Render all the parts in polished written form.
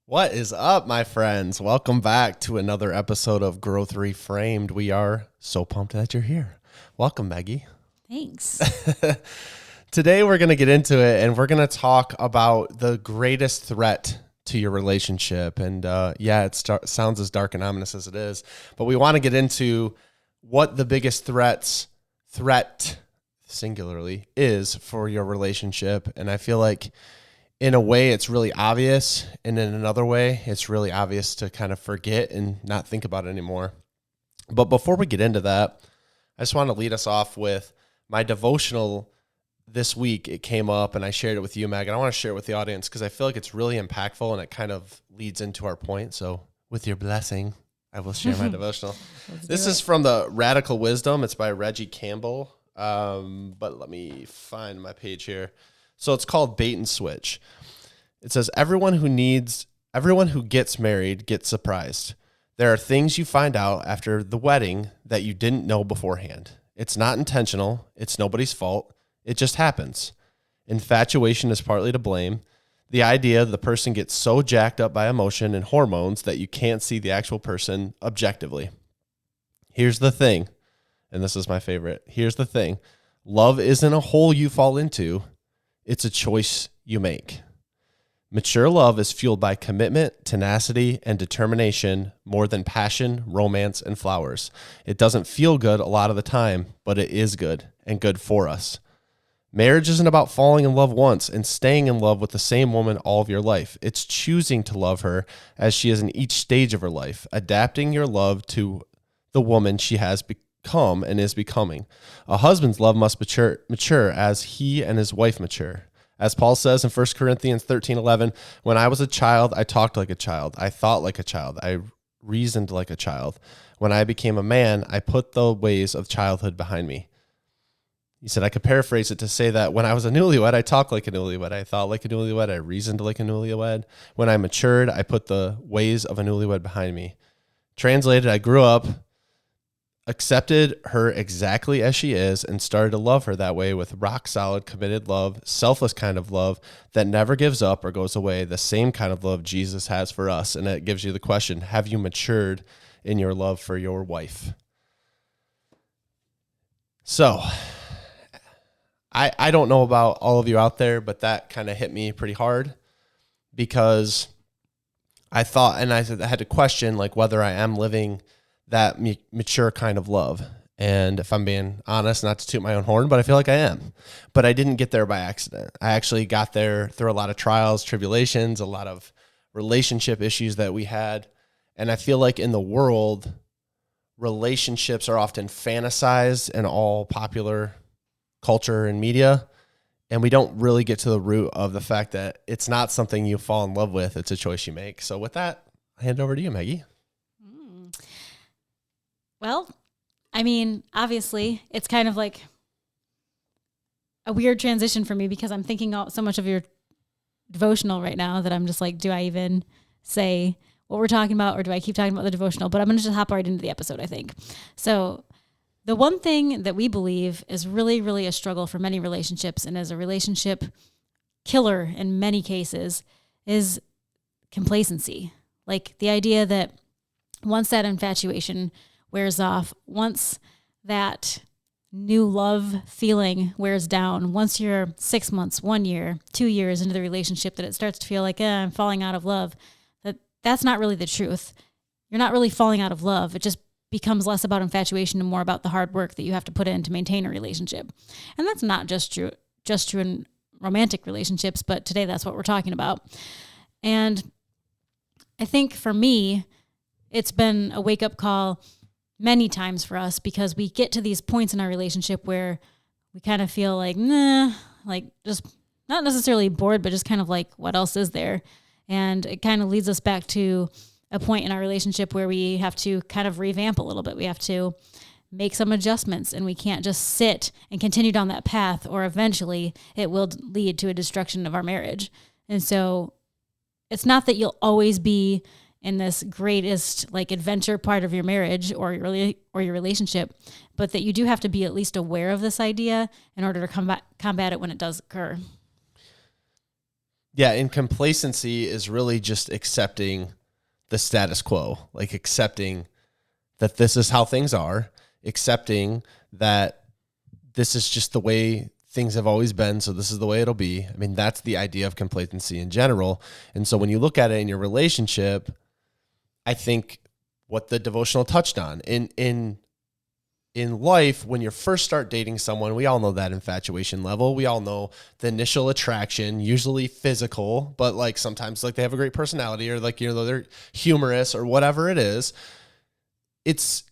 What is up, my friends? Welcome back to another episode of Growth Reframed. We are so pumped that you're here. Welcome, Maggie. Thanks. Today, we're going to get into it, and we're going to talk about the greatest threat to your relationship. And it sounds as dark and ominous as it is, but we want to get into what the biggest threat singularly is for your relationship. And I feel like in a way, it's really obvious, and in another way, it's really obvious to kind of forget and not think about it anymore. But before we get into that, I just want to lead us off with my devotional this week. It came up, and I shared it with you, Meg, and I want to share it with the audience because I feel like it's really impactful, and it kind of leads into our point. So with your blessing, I will share my devotional. This is from the Radical Wisdom. It's by Reggie Campbell, but let me find my page here. So it's called Bait and Switch. It says, everyone who gets married gets surprised. There are things you find out after the wedding that you didn't know beforehand. It's not intentional. It's nobody's fault. It just happens. Infatuation is partly to blame. The idea the person gets so jacked up by emotion and hormones that you can't see the actual person objectively. Here's the thing, and this is my favorite. Here's the thing. Love isn't a hole you fall into. It's a choice you make. Mature love is fueled by commitment, tenacity, and determination more than passion, romance, and flowers. It doesn't feel good a lot of the time, but it is good and good for us. Marriage isn't about falling in love once and staying in love with the same woman all of your life. It's choosing to love her as she is in each stage of her life, adapting your love to the woman she has become and is becoming. A husband's love must mature as he and his wife mature. As Paul says in 1 Corinthians 13:11, when I was a child, I talked like a child. I thought like a child. I reasoned like a child. When I became a man, I put the ways of childhood behind me. He said, I could paraphrase it to say that when I was a newlywed, I talked like a newlywed. I thought like a newlywed. I reasoned like a newlywed. When I matured, I put the ways of a newlywed behind me. Translated, I grew up, accepted her exactly as she is, and started to love her that way with rock solid, committed love, selfless kind of love that never gives up or goes away, the same kind of love Jesus has for us. And it gives you the question, have you matured in your love for your wife? So I don't know about all of you out there, but that kind of hit me pretty hard because I thought, and I had to question like whether I am living that mature kind of love. And if I'm being honest, not to toot my own horn, but I feel like I am. But I didn't get there by accident. I actually got there through a lot of trials, tribulations, a lot of relationship issues that we had. And I feel like in the world, relationships are often fantasized in all popular culture and media. And we don't really get to the root of the fact that it's not something you fall in love with. It's a choice you make. So with that, I hand it over to you, Maggie. Well, I mean, obviously, it's kind of like a weird transition for me because I'm thinking so much of your devotional right now that I'm just like, do I even say what we're talking about or do I keep talking about the devotional? But I'm going to just hop right into the episode, I think. So the one thing that we believe is really, really a struggle for many relationships and is a relationship killer in many cases is complacency. Like the idea that once that infatuation wears off, once that new love feeling wears down, once you're 6 months, 1 year, 2 years into the relationship, that it starts to feel like, I'm falling out of love, that's not really the truth. You're not really falling out of love. It just becomes less about infatuation and more about the hard work that you have to put in to maintain a relationship. And that's not just true in romantic relationships, but today that's what we're talking about. And I think for me, it's been a wake-up call many times for us because we get to these points in our relationship where we kind of feel like, like just not necessarily bored, but just kind of like, what else is there? And it kind of leads us back to a point in our relationship where we have to kind of revamp a little bit. We have to make some adjustments and we can't just sit and continue down that path or eventually it will lead to a destruction of our marriage. And so it's not that you'll always be in this greatest like adventure part of your marriage or your relationship, but that you do have to be at least aware of this idea in order to combat it when it does occur. Yeah, and complacency is really just accepting the status quo, like accepting that this is how things are, accepting that this is just the way things have always been, so this is the way it'll be. I mean, that's the idea of complacency in general. And so when you look at it in your relationship, I think what the devotional touched on in life, when you first start dating someone, we all know that infatuation level. We all know the initial attraction, usually physical, but like sometimes like they have a great personality or like, they're humorous or whatever it is. It's,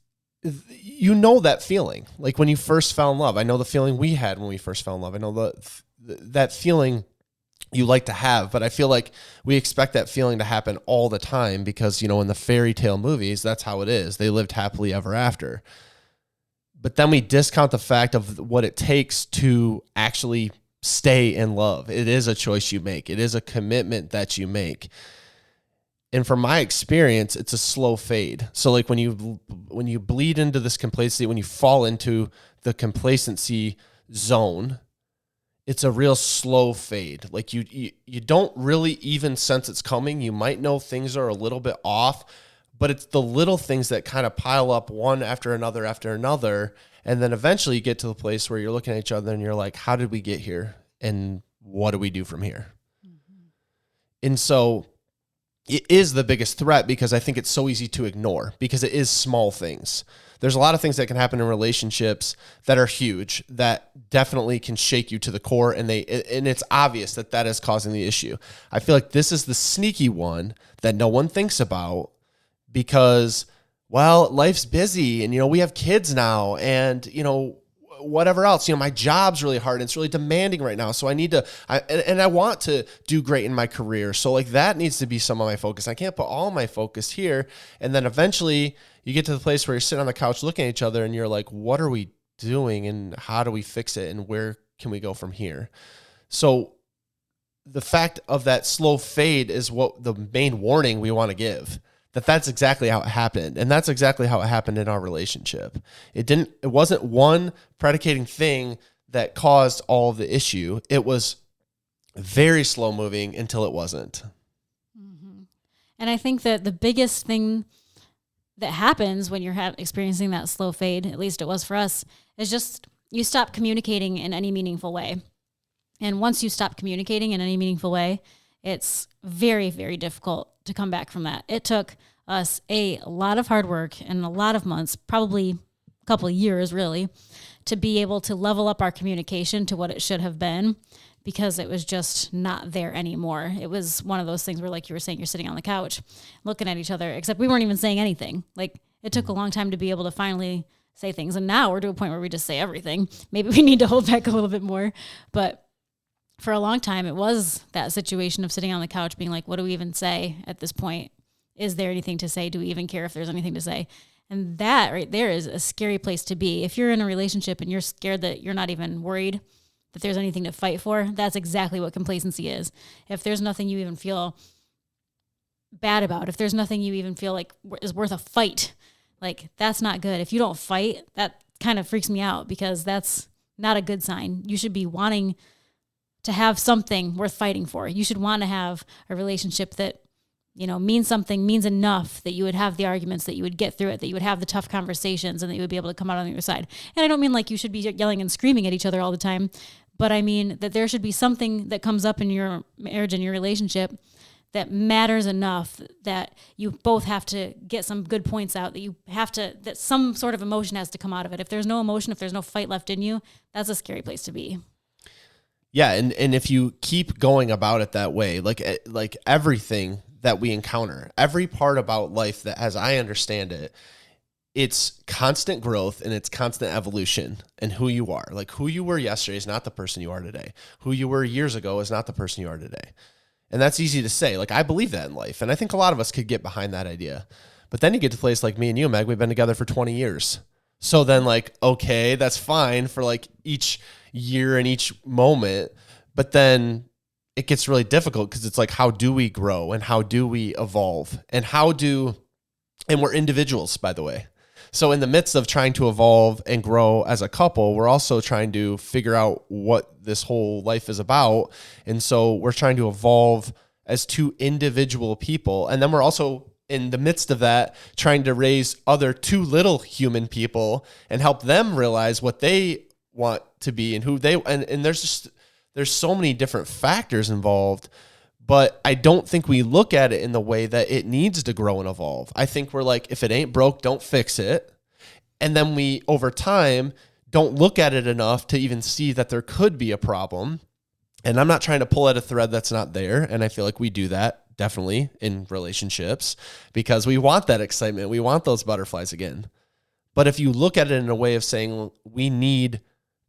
that feeling, like when you first fell in love. I know the feeling we had when we first fell in love. I know that feeling you like to have, but I feel like we expect that feeling to happen all the time because, in the fairy tale movies, that's how it is. They lived happily ever after. But then we discount the fact of what it takes to actually stay in love. It is a choice you make. It is a commitment that you make. And from my experience, it's a slow fade. So like when you bleed into this complacency, when you fall into the complacency zone, it's a real slow fade. Like you don't really even sense it's coming. You might know things are a little bit off, but it's the little things that kind of pile up one after another. And then eventually you get to the place where you're looking at each other and you're like, how did we get here? And what do we do from here? Mm-hmm. And so it is the biggest threat because I think it's so easy to ignore because it is small things. There's a lot of things that can happen in relationships that are huge that definitely can shake you to the core, and it's obvious that is causing the issue. I feel like this is the sneaky one that no one thinks about because, well, life's busy and, we have kids now and, whatever else, my job's really hard and it's really demanding right now. So I want to do great in my career. So like that needs to be some of my focus. I can't put all my focus here. And then eventually you get to the place where you're sitting on the couch looking at each other and you're like, what are we doing and how do we fix it? And where can we go from here? So the fact of that slow fade is what the main warning we want to give. That's exactly how it happened. And that's exactly how it happened in our relationship. It wasn't one predicating thing that caused all of the issue. It was very slow moving until it wasn't. Mm-hmm. And I think that the biggest thing that happens when you're experiencing that slow fade, at least it was for us, is just you stop communicating in any meaningful way. And once you stop communicating in any meaningful way, it's very, very difficult to come back from that. It took us a lot of hard work and a lot of months, probably a couple of years really, to be able to level up our communication to what it should have been because it was just not there anymore. It was one of those things where, like you were saying, you're sitting on the couch looking at each other, except we weren't even saying anything. Like it took a long time to be able to finally say things. And now we're to a point where we just say everything. Maybe we need to hold back a little bit more, but for a long time, it was that situation of sitting on the couch being like, what do we even say at this point? Is there anything to say? Do we even care if there's anything to say? And that right there is a scary place to be. If you're in a relationship and you're scared that you're not even worried that there's anything to fight for, that's exactly what complacency is. If there's nothing you even feel bad about, if there's nothing you even feel like is worth a fight, like that's not good. If you don't fight, that kind of freaks me out because that's not a good sign. You should be wanting to have something worth fighting for. You should want to have a relationship that, means something, means enough that you would have the arguments, that you would get through it, that you would have the tough conversations, and that you would be able to come out on the other side. And I don't mean like you should be yelling and screaming at each other all the time, but I mean that there should be something that comes up in your marriage and your relationship that matters enough that you both have to get some good points out, that some sort of emotion has to come out of it. If there's no emotion, if there's no fight left in you, that's a scary place to be. Yeah, and if you keep going about it that way, like everything that we encounter, every part about life that, as I understand it, it's constant growth and it's constant evolution in who you are. Like who you were yesterday is not the person you are today. Who you were years ago is not the person you are today. And that's easy to say. Like I believe that in life, and I think a lot of us could get behind that idea. But then you get to a place like me and you, Meg, we've been together for 20 years. So then like, okay, that's fine for like each year and each moment, but then it gets really difficult because it's like, how do we grow and how do we evolve and and we're individuals, by the way. So in the midst of trying to evolve and grow as a couple, we're also trying to figure out what this whole life is about. And so we're trying to evolve as two individual people. And then we're also in the midst of that, trying to raise other two little human people and help them realize what they want to be and who they, and there's so many different factors involved, but I don't think we look at it in the way that it needs to grow and evolve. I think we're like, if it ain't broke, don't fix it. And then we, over time, don't look at it enough to even see that there could be a problem. And I'm not trying to pull at a thread that's not there. And I feel like we do that definitely in relationships because we want that excitement. We want those butterflies again. But if you look at it in a way of saying we need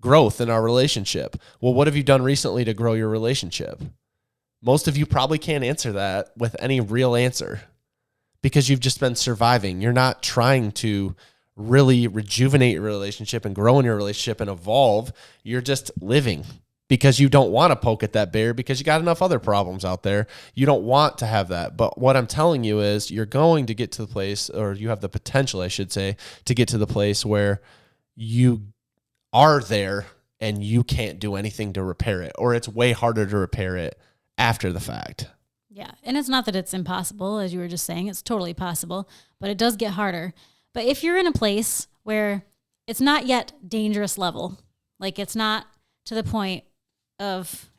growth in our relationship, well, what have you done recently to grow your relationship? Most of you probably can't answer that with any real answer because you've just been surviving. You're not trying to really rejuvenate your relationship and grow in your relationship and evolve. You're just living. Because you don't want to poke at that bear because you got enough other problems out there. You don't want to have that. But what I'm telling you is you're going to get to the place, or you have the potential, I should say, to get to the place where you are there and you can't do anything to repair it, or it's way harder to repair it after the fact. Yeah. And it's not that it's impossible, as you were just saying. It's totally possible, but it does get harder. But if you're in a place where it's not yet dangerous level, like it's not to the point of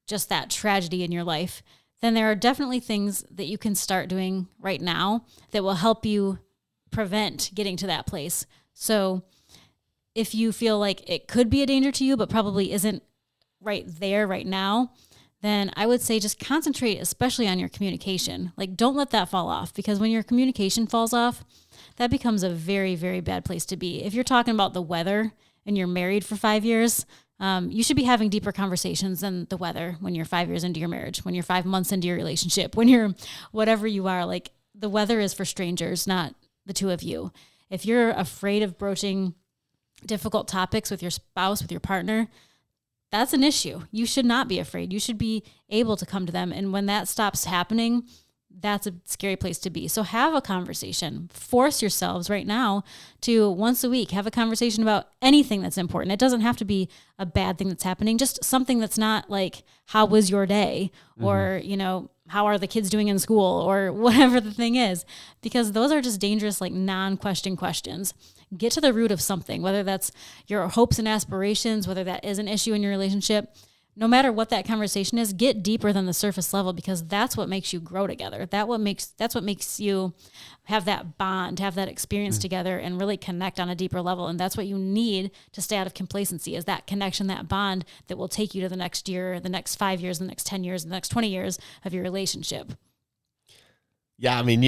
just that tragedy in your life, then there are definitely things that you can start doing right now that will help you prevent getting to that place. So if you feel like it could be a danger to you, but probably isn't right there right now, then I would say just concentrate especially on your communication. Like don't let that fall off, because when your communication falls off, that becomes a very, very bad place to be. If you're talking about the weather and you're married for 5 years, you should be having deeper conversations than the weather when you're 5 years into your marriage, when you're 5 months into your relationship, when you're whatever you are. Like the weather is for strangers, not the two of you. If you're afraid of broaching difficult topics with your spouse, with your partner, that's an issue. You should not be afraid. You should be able to come to them. And when that stops happening, that's a scary place to be. So have a conversation. Force yourselves right now to once a week have a conversation about anything that's important. It doesn't have to be a bad thing that's happening, just something that's not like, how was your day? Or, how are the kids doing in school, or whatever the thing is, because those are just dangerous, like non-question questions. Get to the root of something, whether that's your hopes and aspirations, whether that is an issue in your relationship. No matter what that conversation is, get deeper than the surface level, because that's what makes you grow together. That's what makes you have that bond, have that experience together, and really connect on a deeper level. And that's what you need to stay out of complacency, is that connection, that bond that will take you to the next year, the next 5 years, the next 10 years, the next 20 years of your relationship. Yeah, I mean,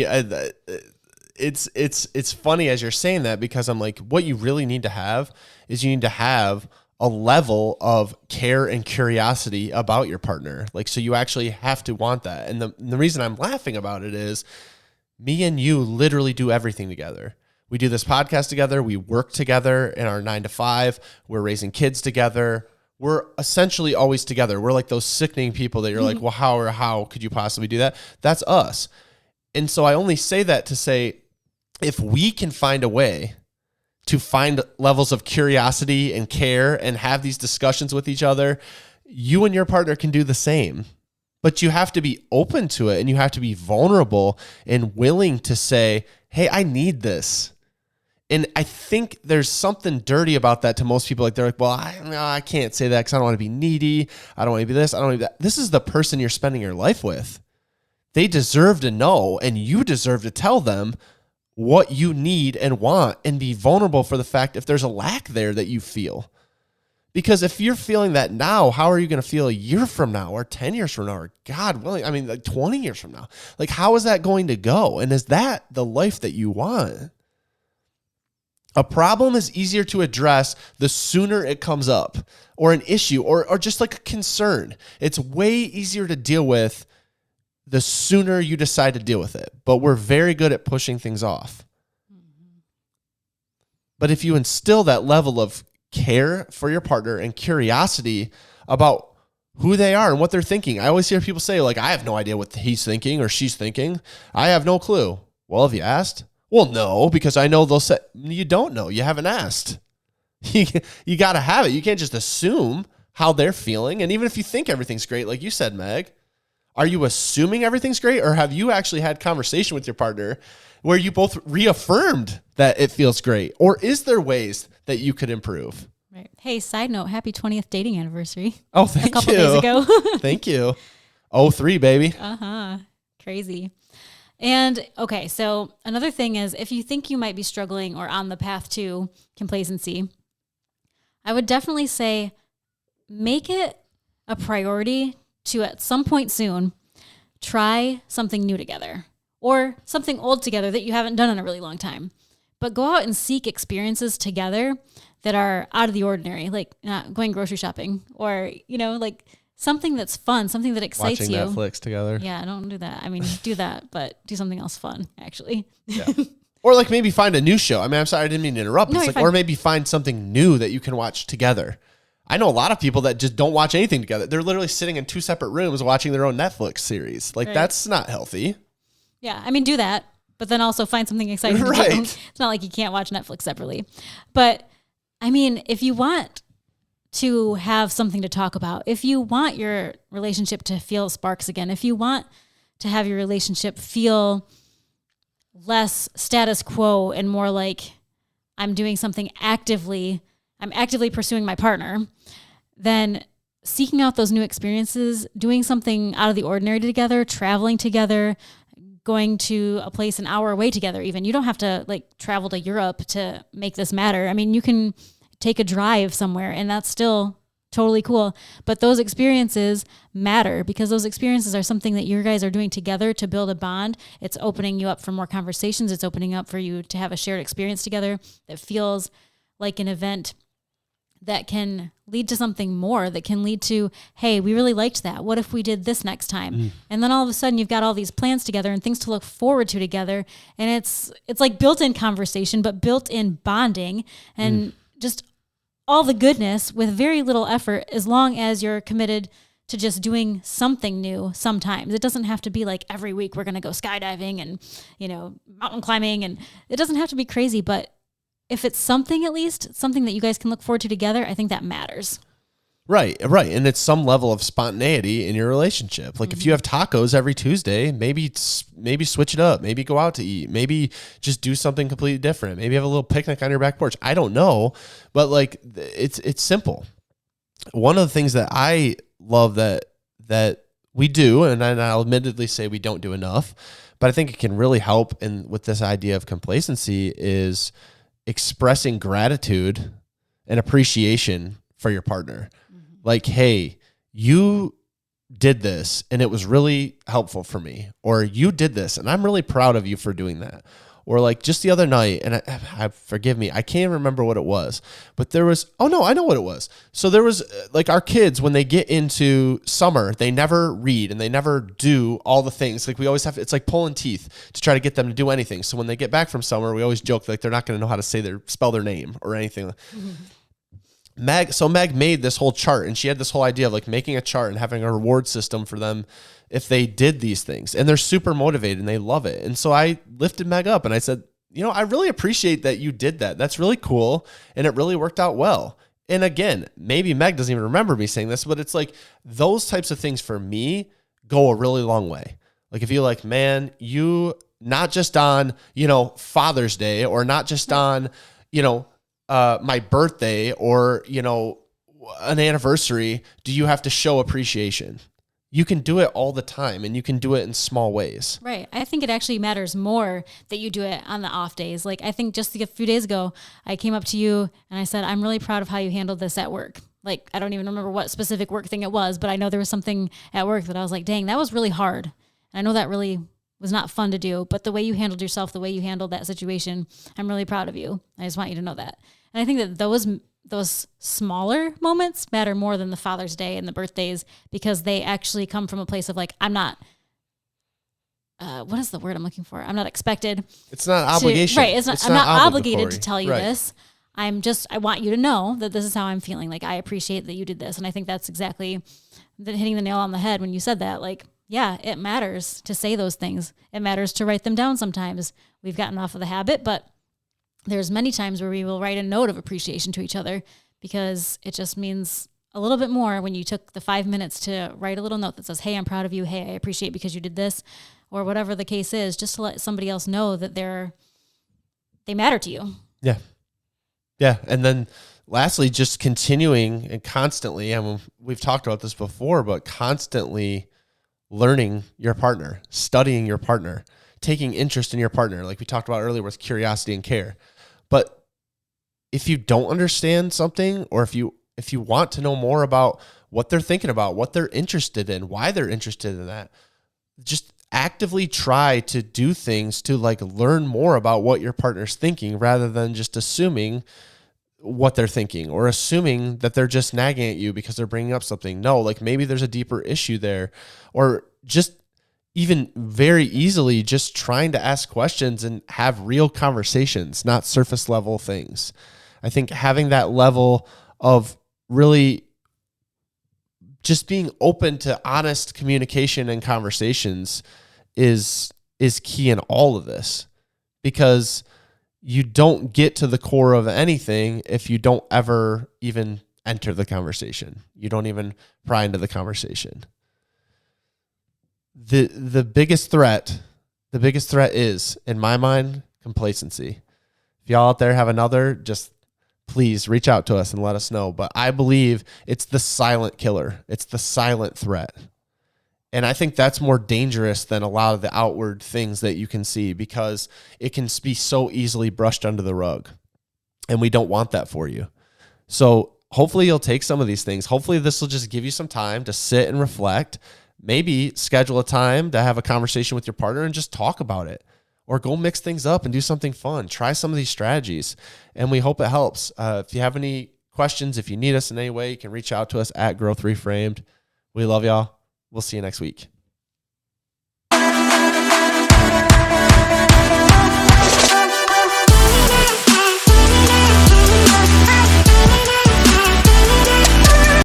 it's funny as you're saying that, because I'm like, what you really need to have is you need to have a level of care and curiosity about your partner. Like, so you actually have to want that. And the reason I'm laughing about it is me and you literally do everything together. We do this podcast together. We work together in our 9 to 5. We're raising kids together. We're essentially always together. We're like those sickening people that you're like, well, how could you possibly do that? That's us. And so I only say that to say, if we can find a way to find levels of curiosity and care and have these discussions with each other, you and your partner can do the same. But you have to be open to it, and you have to be vulnerable and willing to say, hey, I need this. And I think there's something dirty about that to most people. Like, they're like, well, I can't say that because I don't want to be needy. I don't want to be this. I don't want to be that. This is the person you're spending your life with. They deserve to know, and you deserve to tell them what you need and want, and be vulnerable for the fact if there's a lack there that you feel. Because if you're feeling that now, how are you going to feel a year from now, or 10 years from now, or God willing, I mean, like 20 years from now? Like, how is that going to go? And is that the life that you want? A problem is easier to address the sooner it comes up, or an issue, or just like a concern. It's way easier to deal with the sooner you decide to deal with it. But we're very good at pushing things off. But if you instill that level of care for your partner and curiosity about who they are and what they're thinking. I always hear people say, like, I have no idea what he's thinking or she's thinking. I have no clue. Well, have you asked? Well, no, because I know they'll say, you don't know. You haven't asked. You got to have it. You can't just assume how they're feeling. And even if you think everything's great, like you said, Meg, are you assuming everything's great, or have you actually had conversation with your partner where you both reaffirmed that it feels great? Or is there ways that you could improve? Right. Hey, side note, happy 20th dating anniversary. Oh, thank you. A couple days ago. Thank you. 03, baby. Crazy. And okay, so another thing is, if you think you might be struggling or on the path to complacency, I would definitely say make it a priority to, at some point soon, try something new together or something old together that you haven't done in a really long time. But go out and seek experiences together that are out of the ordinary, like not going grocery shopping, or, like something that's fun, something that excites Watching you. Netflix together. Yeah, don't do that. I mean, do that, but do something else fun, actually. Yeah. Or like maybe find a new show. I mean, I'm sorry, I didn't mean to interrupt. No, It's like, or maybe find something new that you can watch together. I know a lot of people that just don't watch anything together. They're literally sitting in 2 separate rooms watching their own Netflix series. Like, that's not healthy. Yeah, I mean, do that, but then also find something exciting to do. It's not like you can't watch Netflix separately. But, I mean, if you want to have something to talk about, if you want your relationship to feel sparks again, if you want to have your relationship feel less status quo and more like I'm doing something actively, I'm actively pursuing my partner, then seeking out those new experiences, doing something out of the ordinary together, traveling together, going to a place an hour away together even. You don't have to travel to Europe to make this matter. I mean, you can take a drive somewhere and that's still totally cool. But those experiences matter because those experiences are something that you guys are doing together to build a bond. It's opening you up for more conversations. It's opening up for you to have a shared experience together that feels like an event that can lead to something more, that can lead to, hey, we really liked that. What if we did this next time? And then all of a sudden you've got all these plans together and things to look forward to together. And it's like built-in conversation, but built-in bonding and just all the goodness with very little effort, as long as you're committed to just doing something new sometimes. It doesn't have to be like every week we're going to go skydiving and, mountain climbing, and it doesn't have to be crazy, but if it's something, at least something that you guys can look forward to together, I think that matters. Right. And it's some level of spontaneity in your relationship. Like if you have tacos every Tuesday, maybe switch it up, maybe go out to eat, maybe just do something completely different. Maybe have a little picnic on your back porch. I don't know, but it's simple. One of the things that I love that we do, and I'll admittedly say we don't do enough, but I think it can really help with this idea of complacency, is expressing gratitude and appreciation for your partner. Like, hey, you did this and it was really helpful for me, or you did this and I'm really proud of you for doing that. Or like just the other night, and I forgive me, I can't remember what it was, but there was, I know what it was. So there was like our kids, when they get into summer, they never read and they never do all the things. Like we always have, it's like pulling teeth to try to get them to do anything. So when they get back from summer, we always joke like they're not going to know how to spell their name or anything. Meg made this whole chart, and she had this whole idea of like making a chart and having a reward system for them if they did these things, and they're super motivated and they love it. And so I lifted Meg up and I said, I really appreciate that you did that. That's really cool. And it really worked out well. And again, maybe Meg doesn't even remember me saying this, but it's like those types of things for me go a really long way. Like if you're like, man, you not just on, Father's Day, or not just on, my birthday or, an anniversary, do you have to show appreciation? You can do it all the time, and you can do it in small ways. Right. I think it actually matters more that you do it on the off days. Like I think just a few days ago, I came up to you and I said, I'm really proud of how you handled this at work. Like, I don't even remember what specific work thing it was, but I know there was something at work that I was like, dang, that was really hard. And I know that really was not fun to do, but the way you handled yourself, the way you handled that situation, I'm really proud of you. I just want you to know that. And I think that those smaller moments matter more than the Father's Day and the birthdays, because they actually come from a place of like, I'm not, what is the word I'm looking for? I'm not expected. It's not obligation. Right. I'm not obligated to tell you this. I want you to know that this is how I'm feeling. Like, I appreciate that you did this. And I think that's exactly hitting the nail on the head when you said that. Like, yeah, it matters to say those things. It matters to write them down sometimes. We've gotten off of the habit, but there's many times where we will write a note of appreciation to each other because it just means a little bit more when you took the 5 minutes to write a little note that says, hey, I'm proud of you. Hey, I appreciate because you did this, or whatever the case is, just to let somebody else know that they matter to you. Yeah. Yeah. And then lastly, just continuing and constantly, I mean, we've talked about this before, but constantly learning your partner, studying your partner, taking interest in your partner, like we talked about earlier with curiosity and care. But if you don't understand something, or if you want to know more about what they're thinking about, what they're interested in, why they're interested in that, just actively try to do things to like learn more about what your partner's thinking rather than just assuming what they're thinking or assuming that they're just nagging at you because they're bringing up something. No, like maybe there's a deeper issue there, or just even very easily just trying to ask questions and have real conversations, not surface level things. I think having that level of really just being open to honest communication and conversations is key in all of this, because you don't get to the core of anything if you don't ever even enter the conversation. You don't even pry into the conversation. The biggest threat is, in my mind, complacency. If y'all out there have another, just please reach out to us and let us know. But I believe it's the silent killer. It's the silent threat. And I think that's more dangerous than a lot of the outward things that you can see, because it can be so easily brushed under the rug. And we don't want that for you. So hopefully you'll take some of these things. Hopefully this will just give you some time to sit and reflect. Maybe schedule a time to have a conversation with your partner and just talk about it. Or go mix things up and do something fun. Try some of these strategies. And we hope it helps. If you have any questions, if you need us in any way, you can reach out to us at Growth Reframed. We love y'all. We'll see you next week.